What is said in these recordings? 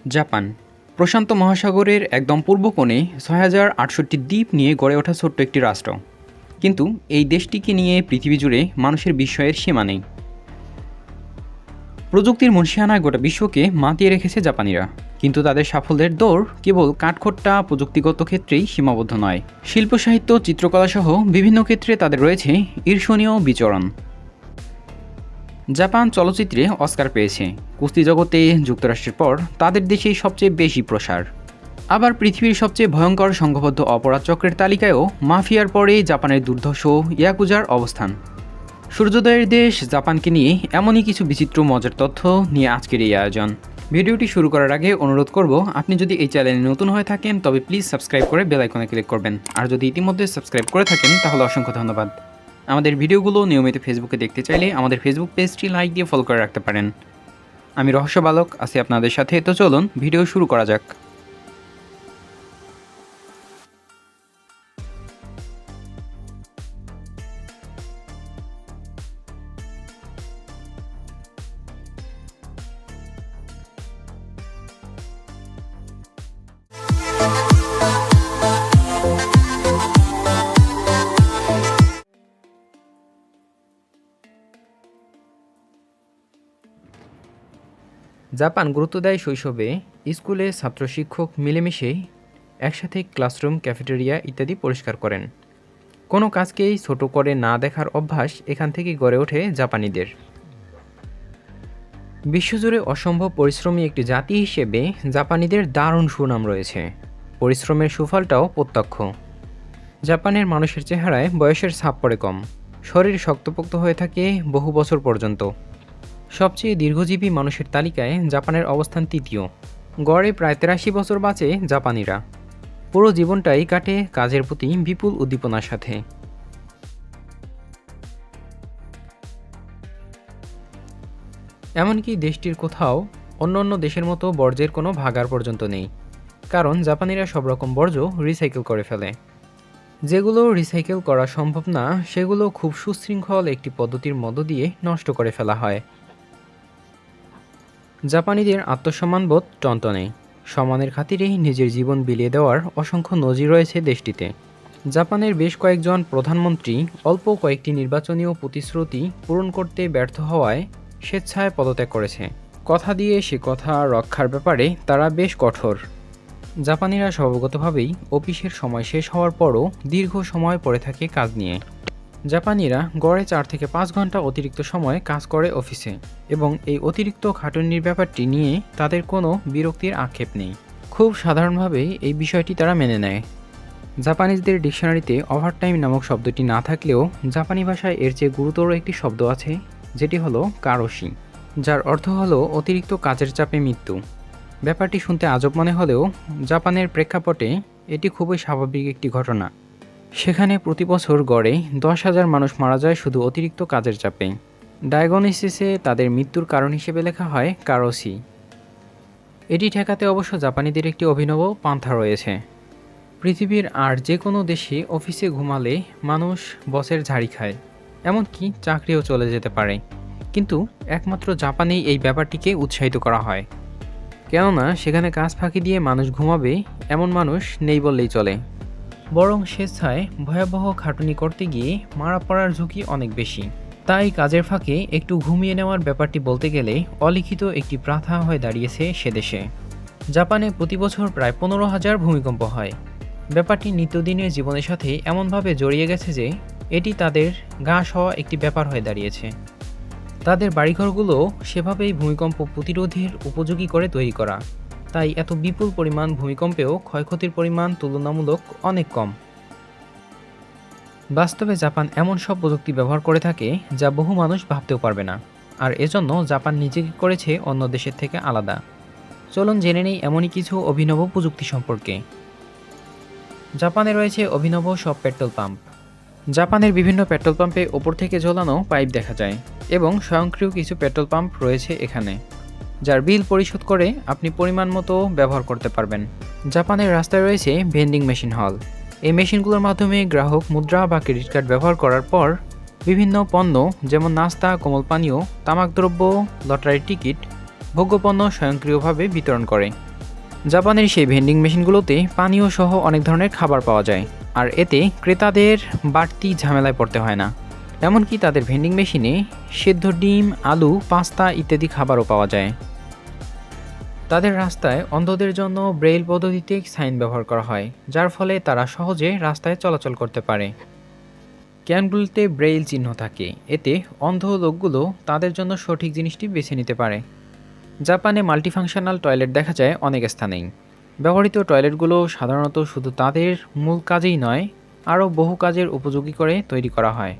Japan প্রশান্ত মহাসাগরের একদম পূর্ব কোণে ৬,০৬৮টি দ্বীপ নিয়ে গড়ে ওঠা ছোট্ট একটি রাষ্ট্র। কিন্তু এই দেশটিকে নিয়ে পৃথিবী জুড়ে মানুষের বিস্ময়ের সীমা নেই। প্রযুক্তির মনশিয়ানায় গোটা বিশ্বকে মাতিয়ে রেখেছে জাপানিরা, কিন্তু তাদের সাফল্যের দৌড় কেবল কাঠখোট্টা প্রযুক্তিগত ক্ষেত্রেই সীমাবদ্ধ নয়। শিল্প সাহিত্য, চিত্রকলাসহ বিভিন্ন ক্ষেত্রে তাদের রয়েছে ঈর্ষণীয় বিচরণ। জাপান চলচ্চিত্রে অস্কার পেয়েছে, কুস্তি জগতে যুক্তরাষ্ট্রের পর তাদের দেশেই সবচেয়ে বেশি প্রসার। আবার পৃথিবীর সবচেয়ে ভয়ঙ্কর সংঘবদ্ধ অপরাধ চক্রের তালিকায়ও মাফিয়ার পরে জাপানের দুর্ধর্ষ ইয়াকুজার অবস্থান। সূর্যোদয়ের দেশ জাপানকে নিয়ে এমনই কিছু বিচিত্র মজার তথ্য নিয়ে আজকের এই আয়োজন। ভিডিওটি শুরু করার আগে অনুরোধ করব, আপনি যদি এই চ্যানেলে নতুন হয়ে থাকেন তবে প্লিজ সাবস্ক্রাইব করে বেল আইকনে ক্লিক করবেন, আর যদি ইতিমধ্যে সাবস্ক্রাইব করে থাকেন তাহলে অসংখ্য ধন্যবাদ। আমাদের ভিডিওগুলো নিয়মিত ফেসবুকে দেখতে চাইলে আমাদের ফেসবুক পেজটি লাইক দিয়ে ফলো করে রাখতে পারেন। আমি রহস্য বালক আছি আপনাদের সাথে, তো চলুন ভিডিও শুরু করা যাক। জাপান গুরুত্ব দেয় শৈশবে। স্কুলে ছাত্র শিক্ষক মিলেমিশে একসাথে ক্লাসরুম, ক্যাফেটেরিয়া ইত্যাদি পরিষ্কার করেন। কোনো কাজকেই ছোট করে না দেখার অভ্যাস এখান থেকে গড়ে ওঠে জাপানিদের। বিশ্বজুড়ে অসম্ভব পরিশ্রমী একটি জাতি হিসেবে জাপানিদের দারুণ সুনাম রয়েছে। পরিশ্রমের সুফলটাও প্রত্যক্ষ। জাপানের মানুষের চেহারায় বয়সের ছাপ পড়ে কম, শরীর শক্তপোক্ত হয়ে থাকে বহু বছর পর্যন্ত। সবচেয়ে দীর্ঘজীবী মানুষের তালিকায় জাপানের অবস্থান তৃতীয়। গড়ে প্রায় ৮৩ বছর বাঁচে জাপানিরা। পুরো জীবনটাই কাটে কাজের প্রতি বিপুল উদ্দীপনার সাথে। এমনকি দেশটির কোথাও অন্য দেশের মতো বর্জ্যের কোনো ভাগাড় পর্যন্ত নেই, কারণ জাপানিরা সব রকম বর্জ্য রিসাইকেল করে ফেলে। যেগুলো রিসাইকেল করা সম্ভব না সেগুলো খুব সুশৃঙ্খল একটি পদ্ধতির মধ্য দিয়ে নষ্ট করে ফেলা হয়। জাপানিদের আত্মসম্মানবোধ টনটনে। সম্মানের খাতিরেই নিজের জীবন বিলিয়ে দেওয়ার অসংখ্য নজির রয়েছে দেশটিতে। জাপানের বেশ কয়েকজন প্রধানমন্ত্রী অল্প কয়েকটি নির্বাচনীয় প্রতিশ্রুতি পূরণ করতে ব্যর্থ হওয়ায় স্বেচ্ছায় পদত্যাগ করেছে। কথা দিয়ে সে কথা রক্ষার ব্যাপারে তারা বেশ কঠোর। জাপানিরা স্বভাবগতভাবেই অফিসের সময় শেষ হওয়ার পরও দীর্ঘ সময় পড়ে থাকে কাজ নিয়ে। জাপানিরা গড়ে 4 থেকে 5 ঘন্টা অতিরিক্ত সময় কাজ করে অফিসে, এবং এই অতিরিক্ত খাটুনির ব্যাপারটি নিয়ে তাদের কোনো বিরক্তির আক্ষেপ নেই। খুব সাধারণভাবেই এই বিষয়টি তারা মেনে নেয়। জাপানিজদের ডিকশনারিতে ওভারটাইম নামক শব্দটি না থাকলেও জাপানি ভাষায় এর চেয়ে গুরুতর একটি শব্দ আছে, যেটি হলো কারোশি, যার অর্থ হলো অতিরিক্ত কাজের চাপে মৃত্যু। ব্যাপারটি শুনতে আজব মনে হলেও জাপানের প্রেক্ষাপটে এটি খুবই স্বাভাবিক একটি ঘটনা। সেখানে প্রতি বছর গড়ে 10,000 মানুষ মারা যায় শুধু অতিরিক্ত কাজের চাপে। ডায়াগনোসিসে তাদের মৃত্যুর কারণ হিসেবে লেখা হয় কারোসি। এটি ঠেকাতে অবশ্য জাপানিদের একটি অভিনব পন্থা রয়েছে। পৃথিবীর আর যে কোনো দেশে অফিসে ঘুমালে মানুষ বসের ঝাড়ি খায়, এমনকি চাকরিও চলে যেতে পারে, কিন্তু একমাত্র জাপানেই এই ব্যাপারটিকে উৎসাহিত করা হয়। কেননা সেখানে কাজ ফাঁকি দিয়ে মানুষ ঘুমাবে এমন মানুষ নেই বললেই চলে। বরং স্বেচ্ছায় ভয়াবহ খাটুনি করতে গিয়ে মারা পড়ার ঝুঁকি অনেক বেশি। তাই কাজের ফাঁকে একটু ঘুমিয়ে নেওয়ার ব্যাপারটি বলতে গেলে অলিখিত একটি প্রথা হয়ে দাঁড়িয়েছে সেদেশে। জাপানে প্রতি বছর প্রায় 15,000 ভূমিকম্প হয়। ব্যাপারটি নিত্যদিনের জীবনের সাথে এমনভাবে জড়িয়ে গেছে যে এটি তাদের গা সওয়া একটি ব্যাপার হয়ে দাঁড়িয়েছে। তাদের বাড়িঘরগুলো সেভাবেই ভূমিকম্প প্রতিরোধের উপযোগী করে তৈরি করা। তাই এত বিপুল পরিমাণ ভূমিকম্পেও ক্ষয়ক্ষতির পরিমাণ তুলনামূলক অনেক কম। বাস্তবে জাপান এমন সব প্রযুক্তি ব্যবহার করে থাকে যা বহু মানুষ ভাবতেও পারবে না, আর এজন্য জাপান নিজেকে করেছে অন্য দেশের থেকে আলাদা। চলুন জেনে নেই এমনই কিছু অভিনব প্রযুক্তি সম্পর্কে। জাপানে রয়েছে অভিনব সব পেট্রোল পাম্প। জাপানের বিভিন্ন পেট্রোল পাম্পে ওপর থেকে ঝোলানো পাইপ দেখা যায়, এবং স্বয়ংক্রিয় কিছু পেট্রোল পাম্প রয়েছে এখানে, যার বিল পরিশোধ করে আপনি পরিমাণ মতো ব্যবহার করতে পারবেন। জাপানের রাস্তায় রয়েছে ভেন্ডিং মেশিন হল। এই মেশিনগুলোর মাধ্যমে গ্রাহক মুদ্রা বা ক্রেডিট কার্ড ব্যবহার করার পর বিভিন্ন পণ্য যেমন নাস্তা, কোমল পানীয়, তামাকদ্রব্য, লটারির টিকিট, ভোগ্যপণ্য স্বয়ংক্রিয়ভাবে বিতরণ করে। জাপানের সেই ভেন্ডিং মেশিনগুলোতে পানীয় সহ অনেক ধরনের খাবার পাওয়া যায়, আর এতে ক্রেতাদের বাড়তি ঝামেলায় পড়তে হয় না। এমনকি তাদের ভেন্ডিং মেশিনে সেদ্ধ ডিম, আলু, পাস্তা ইত্যাদি খাবারও পাওয়া যায়। তাদের রাস্তায় অন্ধদের জন্য ব্রেইল পদ্ধতিতে সাইন ব্যবহার করা হয়, যার ফলে তারা সহজে রাস্তায় চলাচল করতে পারে। ক্যানগুলোতে ব্রেইল চিহ্ন থাকে, এতে অন্ধ লোকগুলো তাদের জন্য সঠিক জিনিসটি বেছে নিতে পারে। জাপানে মাল্টিফাংশনাল টয়লেট দেখা যায় অনেক স্থানেই। ব্যবহৃত টয়লেটগুলো সাধারণত শুধু তাদের মূল কাজেই নয়, আরও বহু কাজের উপযোগী করে তৈরি করা হয়।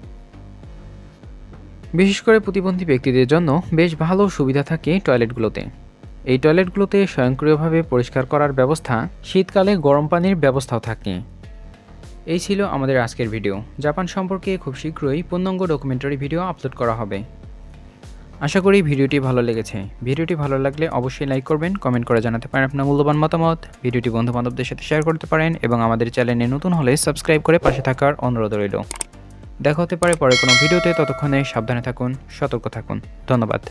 বিশেষ করে প্রতিবন্ধী ব্যক্তিদের জন্য বেশ ভালো সুবিধা থাকে টয়লেটগুলোতে। এই টয়লেটগুলোতে স্বয়ংক্রিয়ভাবে পরিষ্কার করার ব্যবস্থা, শীতকালে গরম পানির ব্যবস্থাও থাকে। এই ছিল আমাদের আজকের ভিডিও। জাপান সম্পর্কে খুব শীঘ্রই পূর্ণাঙ্গ ডকুমেন্টারি ভিডিও আপলোড করা হবে। আশা করি ভিডিওটি ভালো লেগেছে। ভিডিওটি ভালো লাগলে অবশ্যই লাইক করবেন, কমেন্ট করে জানাতে পারেন আপনার মূল্যবান মতামত। ভিডিওটি বন্ধুবান্ধবদের সাথে শেয়ার করতে পারেন এবং আমাদের চ্যানেলে নতুন হলে সাবস্ক্রাইব করে পাশে থাকার অনুরোধ রইল। দেখা হতে পারে পরে কোনো ভিডিওতে। ততক্ষণে সাবধানে থাকুন, সতর্ক থাকুন। ধন্যবাদ।